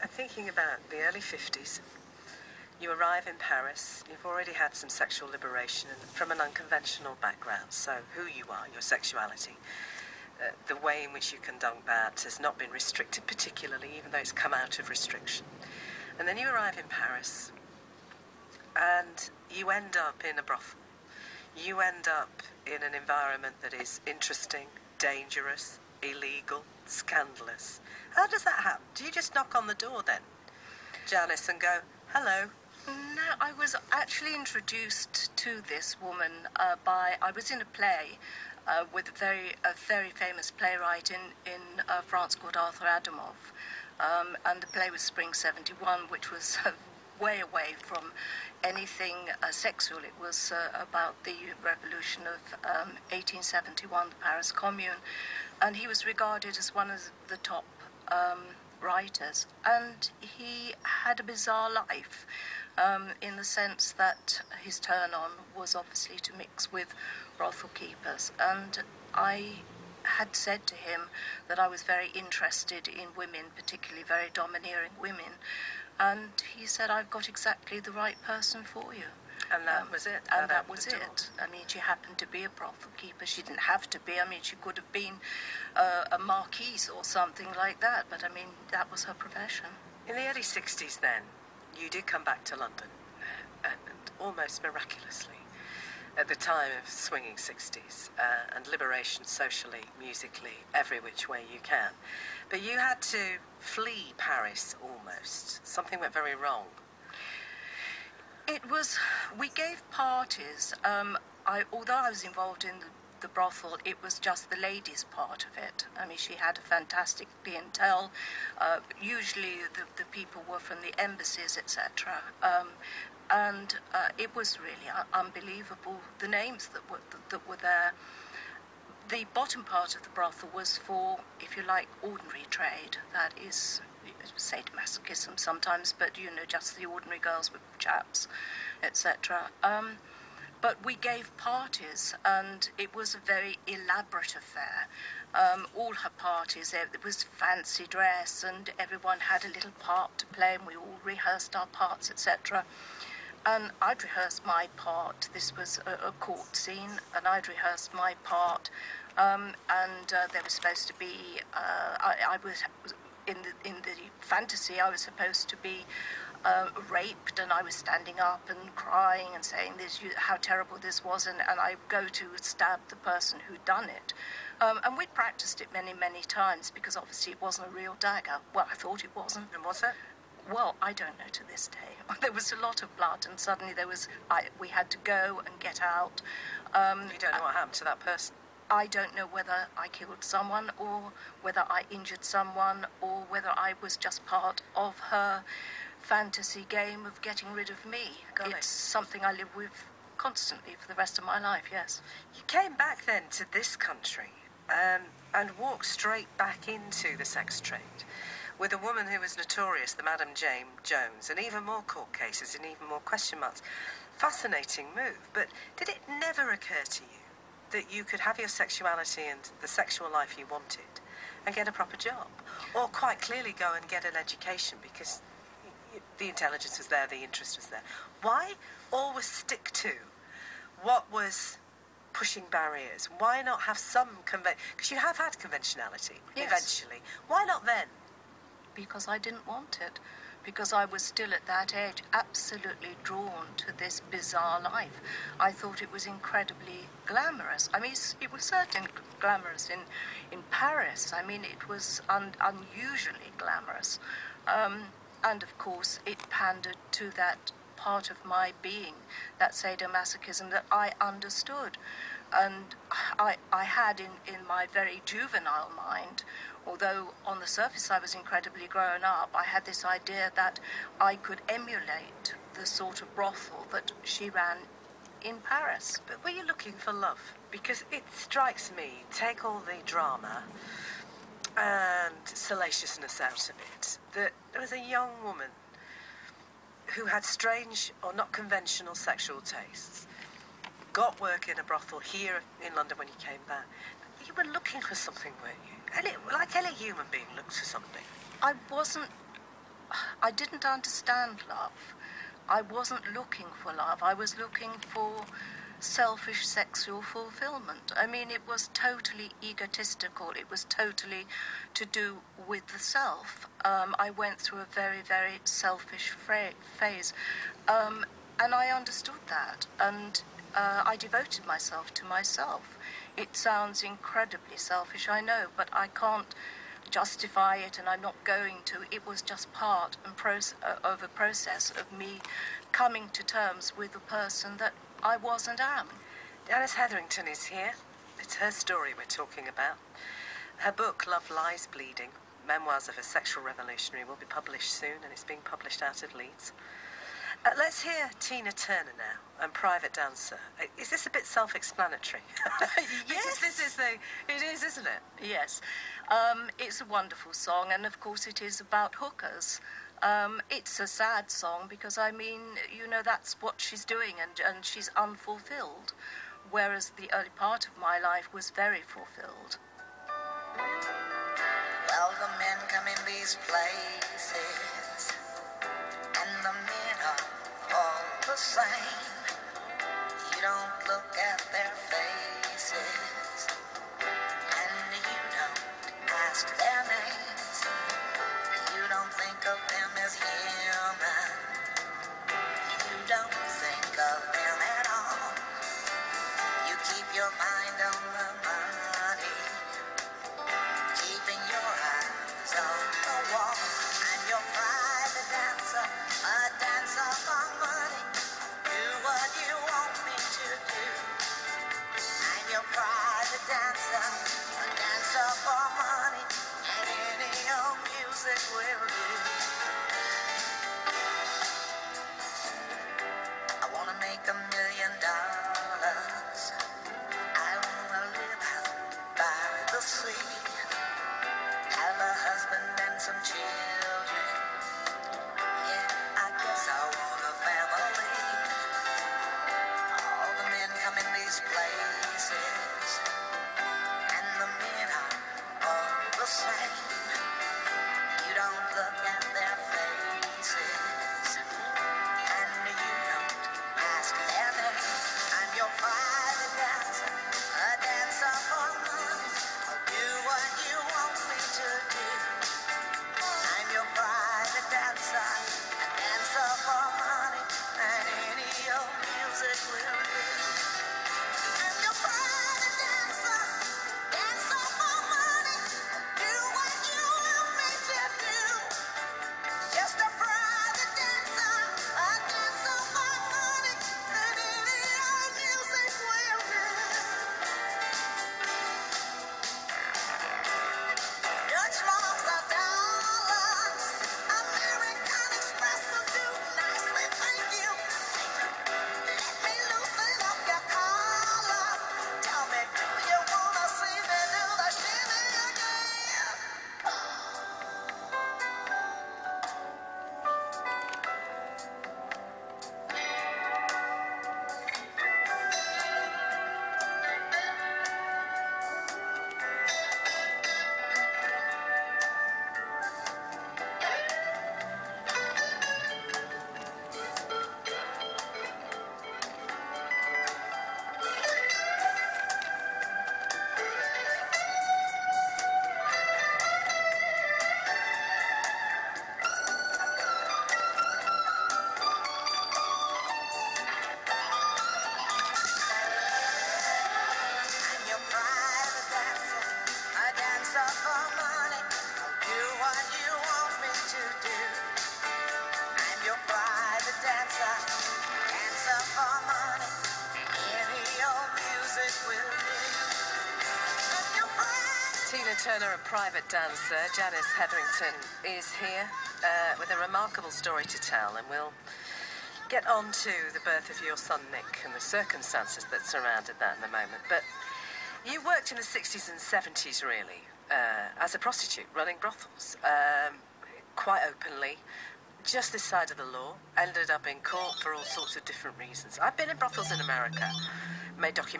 I'm thinking about the early 50s. You arrive in Paris, you've already had some sexual liberation and from an unconventional background, so who you are, your sexuality, the way in which you conduct that has not been restricted particularly, even though it's come out of restriction. And then you arrive in Paris, and you end up in a brothel. You end up in an environment that is interesting, dangerous, illegal, scandalous. How does that happen? Do you just knock on the door then, Janis, and go, hello? No, I was actually introduced to this woman I was in a play with a very famous playwright in France called Arthur Adamov, and the play was Spring '71, which was way away from anything sexual. It was about the revolution of 1871, the Paris Commune, and he was regarded as one of the top writers, and he had a bizarre life. In the sense that his turn-on was obviously to mix with brothel keepers. And I had said to him that I was very interested in women, particularly very domineering women. And he said, I've got exactly the right person for you. And that was it? And that was it. I mean, she happened to be a brothel keeper. She didn't have to be. I mean, she could have been a marquise or something like that. But, I mean, that was her profession. In the early 60s, then, you did come back to London, and almost miraculously, at the time of swinging 60s, and liberation socially, musically, every which way you can. But you had to flee Paris, almost. Something went very wrong. We gave parties. Although I was involved in the brothel, it was just the ladies' part of it. I mean, she had a fantastic clientele. Usually the people were from the embassies, etc. And it was really unbelievable, the names that were there. The bottom part of the brothel was for, if you like, ordinary trade. That is sadomasochism sometimes, but, you know, just the ordinary girls with chaps, etc. But we gave parties, and it was a very elaborate affair. All her parties, it was fancy dress, and everyone had a little part to play, and we all rehearsed our parts, etc. And I'd rehearsed my part. This was a court scene, and I'd rehearsed my part. And there was supposed to be, I was in the fantasy, I was supposed to be raped, and I was standing up and crying and saying how terrible this was, and I go to stab the person who'd done it. And we'd practiced it many, many times, because obviously it wasn't a real dagger. Well, I thought it wasn't. And was it? Well, I don't know to this day. There was a lot of blood, and suddenly we had to go and get out. You don't know what happened to that person? I don't know whether I killed someone, or whether I injured someone, or whether I was just part of her fantasy game of getting rid of me. It's something I live with constantly for the rest of my life, yes. You came back then to this country and walked straight back into the sex trade with a woman who was notorious, the Madam Jane Jones, and even more court cases and even more question marks. Fascinating move, but did it never occur to you that you could have your sexuality and the sexual life you wanted and get a proper job? Or quite clearly go and get an education, because the intelligence was there, the interest was there. Why always stick to what was pushing barriers? Why not have some because you have had conventionality, yes, eventually. Why not then? Because I didn't want it. Because I was still at that age absolutely drawn to this bizarre life. I thought it was incredibly glamorous. I mean, it was certainly glamorous in Paris. I mean, it was unusually glamorous. And of course, it pandered to that part of my being, that sadomasochism that I understood. And I had in my very juvenile mind, although on the surface I was incredibly grown up, I had this idea that I could emulate the sort of brothel that she ran in Paris. But were you looking for love? Because it strikes me, take all the drama and salaciousness out of it, that there was a young woman who had strange or not conventional sexual tastes, got work in a brothel here in London when you came back. You were looking for something, weren't you? Like any human being looks for something. I wasn't I didn't understand love. I wasn't looking for love. I was looking for selfish sexual fulfillment. I mean, it was totally egotistical. It was totally to do with the self. I went through a very, very selfish phase. And I understood that. And I devoted myself to myself. It sounds incredibly selfish, I know, but I can't justify it, and I'm not going to. It was just part and of a process of me coming to terms with the person that I was and am. Janis Hetherington is here. It's her story we're talking about. Her book, Love Lies Bleeding, Memoirs of a Sexual Revolutionary, will be published soon, and it's being published out of Leeds. Let's hear Tina Turner now, and Private Dancer. Is this a bit self-explanatory? Yes. It is, isn't it? Yes. It's a wonderful song, and of course it is about hookers. It's a sad song because, I mean, you know, that's what she's doing, and she's unfulfilled, whereas the early part of my life was very fulfilled. Well, the men come in these places, and the men are all the same. You don't look at their faces, and you don't ask their names. You don't think of them as human. You don't think of them at all. You keep your mind on the money, keeping your eyes on the wall. I'm your private dancer, a dancer for money. Do what you want me to do. I'm your private dancer, a dancer for money, and any old music will do. I wanna make $1 million. I wanna live out by the sea, have a husband and some children. Yeah, I guess I want a family. All the men come in these places, and the men are all the same. You don't look at their faces, and you don't ask their name. I'm your private dancer, a dancer for money. I'll do what you want me to do. I'm your private dancer, a dancer for money, and any old music will do. I'm your private dancer, dancer for money. I'll do what you want me to do. Just a private dancer, a dancer for money, and any old music will do. Dutch marks are dollars, American Express will do nicely, thank you. Let me loosen up your collar. Tell me, do you wanna see me do the shimmy again? I'm your private dancer, a dancer for money. I'll do what you want me to do. I'm your private dancer, dancer for money. Any old music will do. I'm your private. Tina Turner, a private dancer. Janis Hetherington is here with a remarkable story to tell, and we'll get on to the birth of your son Nick and the circumstances that surrounded that in a moment. But you worked in the 60s and 70s, really, as a prostitute, running brothels, quite openly, just this side of the law, ended up in court for all sorts of different reasons. I've been in brothels in America, made documentaries